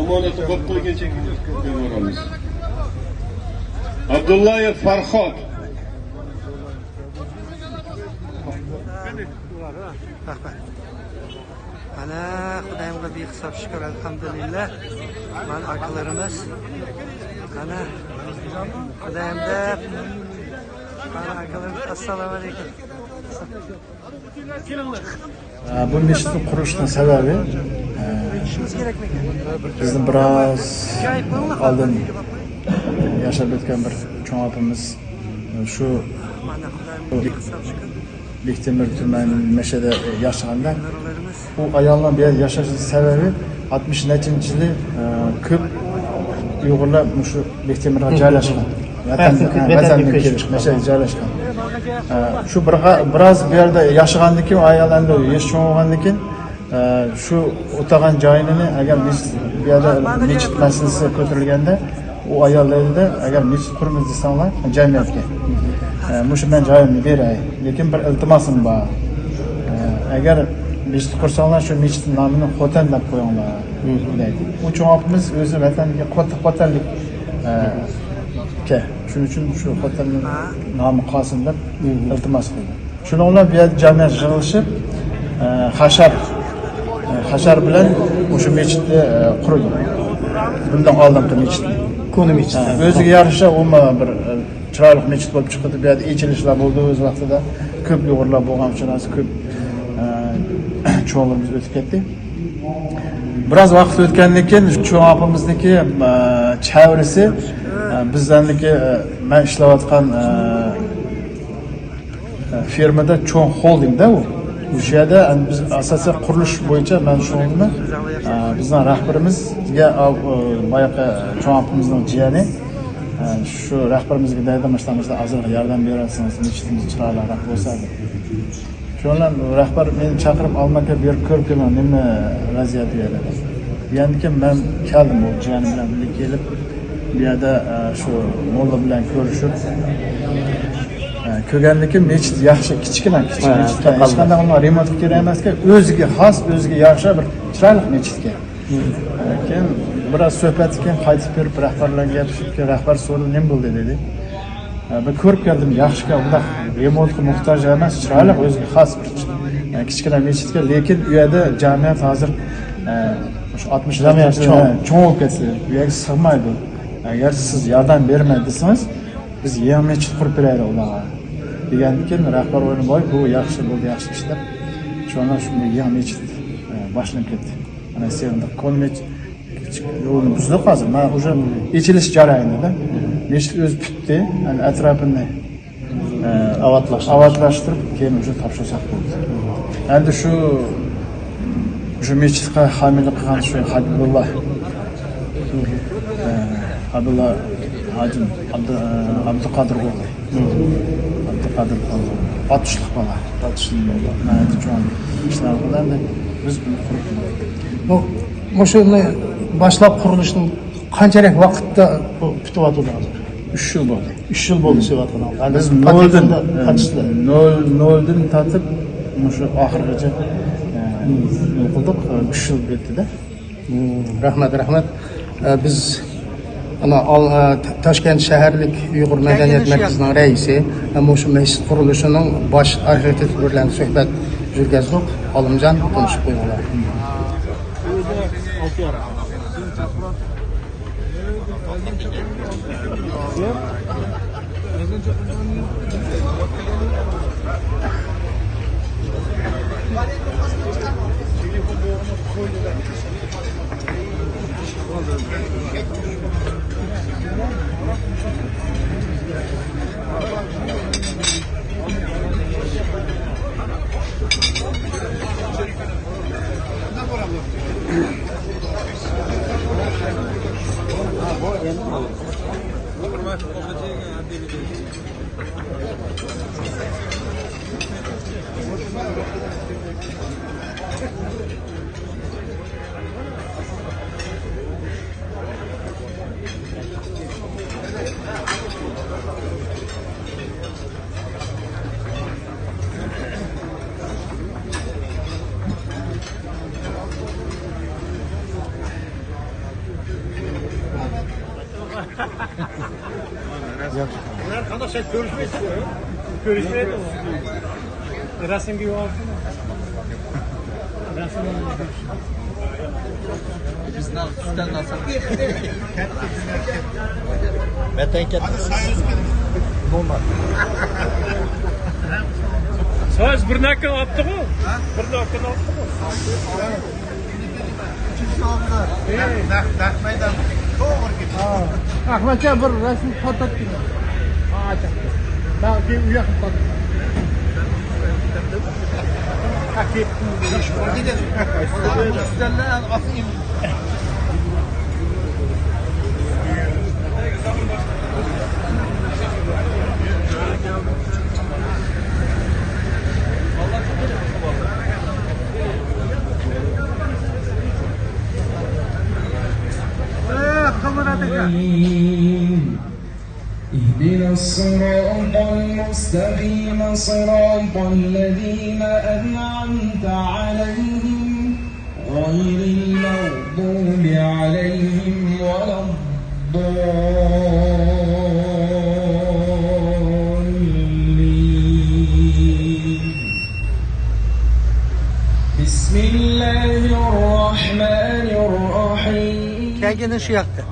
omonati qo'yib qo'ygancha boramiz. Abdullayev Farhod. Ana Xudoyimga behisob shukr, alhamdulillah. Mana akalarimiz. Ana Xudoyimda. Mana akalarimiz, assalomu alaykum. Bu meshitni qurishning sababi bizni biroz oldin yashab o'tgan bir cho'ng opamiz shu Bektemir tumani Meshada yashaganda u ayollar bu yerda yashashi sababi 60-yili ko'p Uyg'urlar shu Bektemirga joylashgan. Vatanga kelib Meshada joylashgan. Shu biroz bu yerda yashagandan keyin ayollarni yosh cho'ng'andan keyin shu o'tagan joyini agar bu yerda mechit masalasi ko'tarilganda u ayollarda agar mechit quramiz desanglar jamiyatga mushu men joyimni beray, lekin bir iltimosim bor. Agar mechit qursanglar shu mechit nomini Xotan deb qo'yinglar deydi. U cho'ng'imiz o'zi vataniga qo'tanlik shuning uchun shu xotinning nomi Qosim deb iltimos qildi. Shuninglar bu yerda jamiyat yig'ilishib hashar bilan o'sha mechitni qurdi. Bundan oldingi mechitni Kuni mechit. O'ziga yarasha u bir chiroyli mechit bo'lib chiqdi. Bu yerda echilishlar bo'ldi o'z vaqtida. Ko'p Uyg'urlar bo'lgan uchun ko'p cho'g'imiz o'tib ketdi. Biroz vaqt o'tgandan keyin cho'ng opamizniki chavrisi bizdanniki men ishlayotgan fermada cho'ng holdingda u. O'sha yerda biz asosiy qurilish bo'yicha men shuni bizning rahbarimizga boyaqa cho'ng opamizning jiyani shu rahbarimizga daydamashtamizda ozroq yordam berasiniz, mechitimiz chiroyliroq bo'lsa deb. Shundan rahbar meni chaqirib Almaka berib ko'rib kelman nima vaziyat edi. Yandan keyin men keldim bu jiyanim bilan birga kelib bu yerda shu molla bilan ko'rishib ko'rgandan keyin mechit yaxshi kichkina mechitga hech qanday remont kerak emasga o'ziga xos o'ziga yaxshi bir chiroyli mechitga keyin biroz suhbatdan keyin qaytib berib rahbarlarga gapirishib rahbar so'radi nima bo'ldi dedi. Ben ko'rib keldim yaxshiga unda remontga muhtoj emas chiroyli o'ziga xos bir kichkina mechitga, lekin u yerda jamiyat hozir 60 jamiyat cho'ng bo'lib ketdi. Bu yerga sig'maydi. Agar siz yordam bermay desangiz biz yangi mechit qurib beraylik ularga degandan keyin rahbar o'ylab voy bu yaxshi bo'ldi, yaxshi ish deb shundan shunday yangi mechit boshlanib ketdi. Mana sevindi kon mechit yo'lni buzdi hozir. Men уже echilish jarayonida mechit o'zi bitdi, yani atrofini avatlashtirib keyin уже topshirsak bo'ldi. Endi shu mechitga homiylik qilgan shu Habibulloh Hacım Abdülkadir bo'ldi. Abdülkadir bo'ldi. 60'lik bola. 60'lik bola. Mana cho'ng ishlar qiladi. Biz buni qurib O'shani boshlab qurilishning qanchalik vaqtda bityapti hozir? 3 yil bo'ldi. 3 yil bo'ldi sevatdan. Biz noldan tatib shu oxirigacha qildik. 3 yil o'tdi-da. Rahmat. Biz ana Toshkent shaharlik Uyg'ur madaniyat markazining raisi, shu mechit qurilishining bosh arxitekti bilan suhbat yurgazdik. Olimjon tanishib qo'yinglar. Yok. Arkadaşlar görüşmek istiyor. Görüşmeye de var. Resim gibi var. Söz bir nakil attı mı? Bir nakil attı mı? Ahmet'e bir resim fotoğraf gibi. Ben ki uyak fotoğraf. اهدنا الصراط المستقيم صراط الذين أنعمت عليهم غير المغضوب عليهم ولا الضالين بسم الله الرحمن الرحيم. Kendini şu yaktı.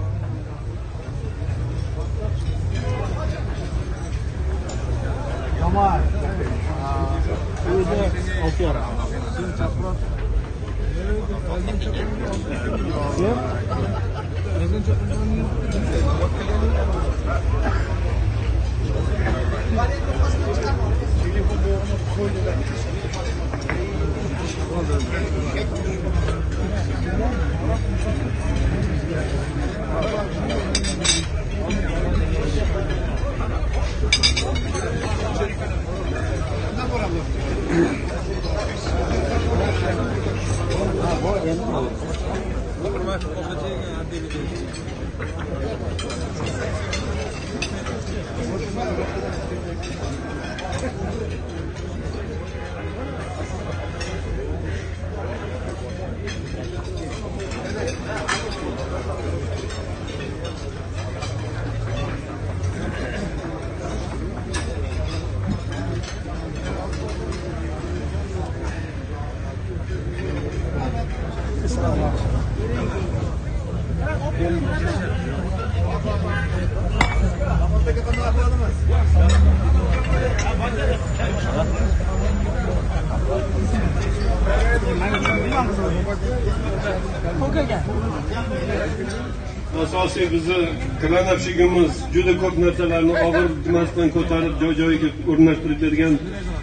Asosiy bizni klanapshigimiz juda ko'p narsalarni og'ir masdan ko'tarib joy-joyiga o'rnashtirib bergan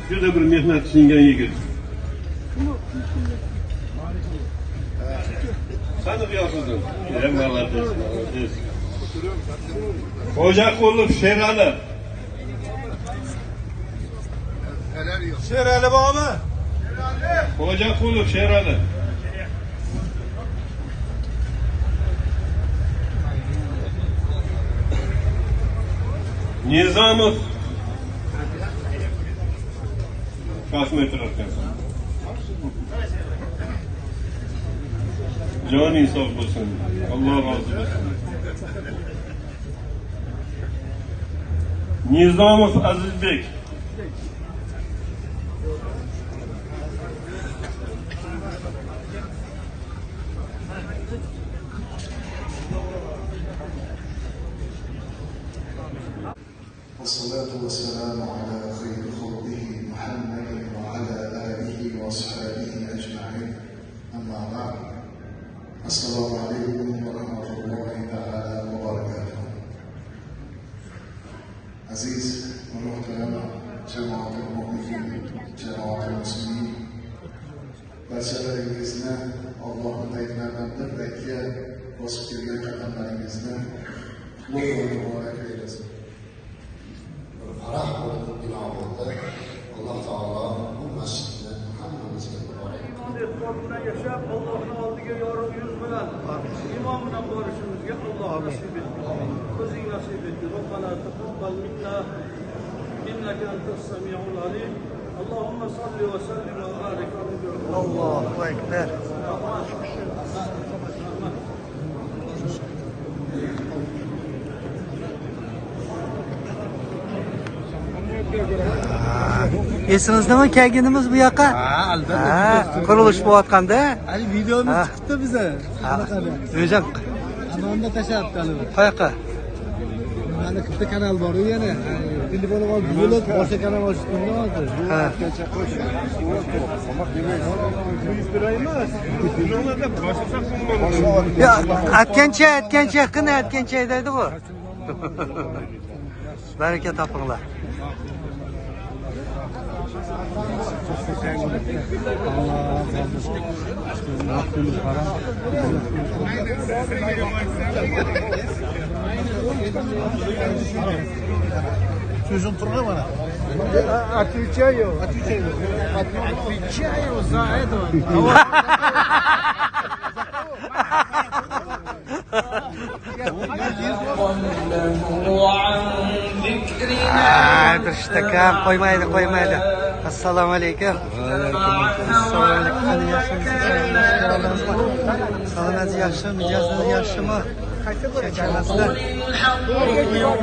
juda bir mehnat qilgan yigit. Qani buyoqsiz? Malades. Xo'jaqulov Sherali. Sherali bormi? Xo'jaqulov Sherali. Nizamov kosmetr o'tkazdi. Joning sog' bo'lsin. Alloh rozi bo'lsin. Nizamov Azizbek. والصلاة والسلام على خير خلقه محمد وعلى آله وأصحابه أجمعين. أما بعد، السلام عليكم ورحمة الله تعالى وبركاته. عزيز ومحترم جماعة المؤمنين، جماعة المسلمين، barchalaringizni Allohning daytlaridan bir daytga bosib kelgan qadamlaringizni qutlug' va muborak eylesin. Farah bo'ldi, bino bo'ldi. Alloh taolo bu masjidni hammamizga muborak Iqbol bilan yashab, Allohning oldiga yorug' yuz bilan iymon bilan borishimizga Alloh nasib etdi. O'zing nasib etdi. Robbana taqabbal minna innaka antas samiul alim. Allohumma salli va sallim va barik ala Allahu ekber. Esinizdami kelganimiz bu yoqqa? Albatta. Qurilish bo'layotganda. Hali videomiz chiqibdi biza. O'zim Anonda tashlabdi. qayoqqa? Mana bitta kanal bor u yana. Telefonni olib bo'lib boshqa kanal ochdim hozir. Ha. Ya aytgancha qani aytgancha deydi bu. Baraka topinglar. Sözüm turga bana. Отвечаю за этого. Durishtakam qo'ymaydi. Assalomu alaykum. Assalomu alaykum. Salomat yaxshimi? Mijozlar yaxshimi? Shakarlasizlar. Ha, yo'q.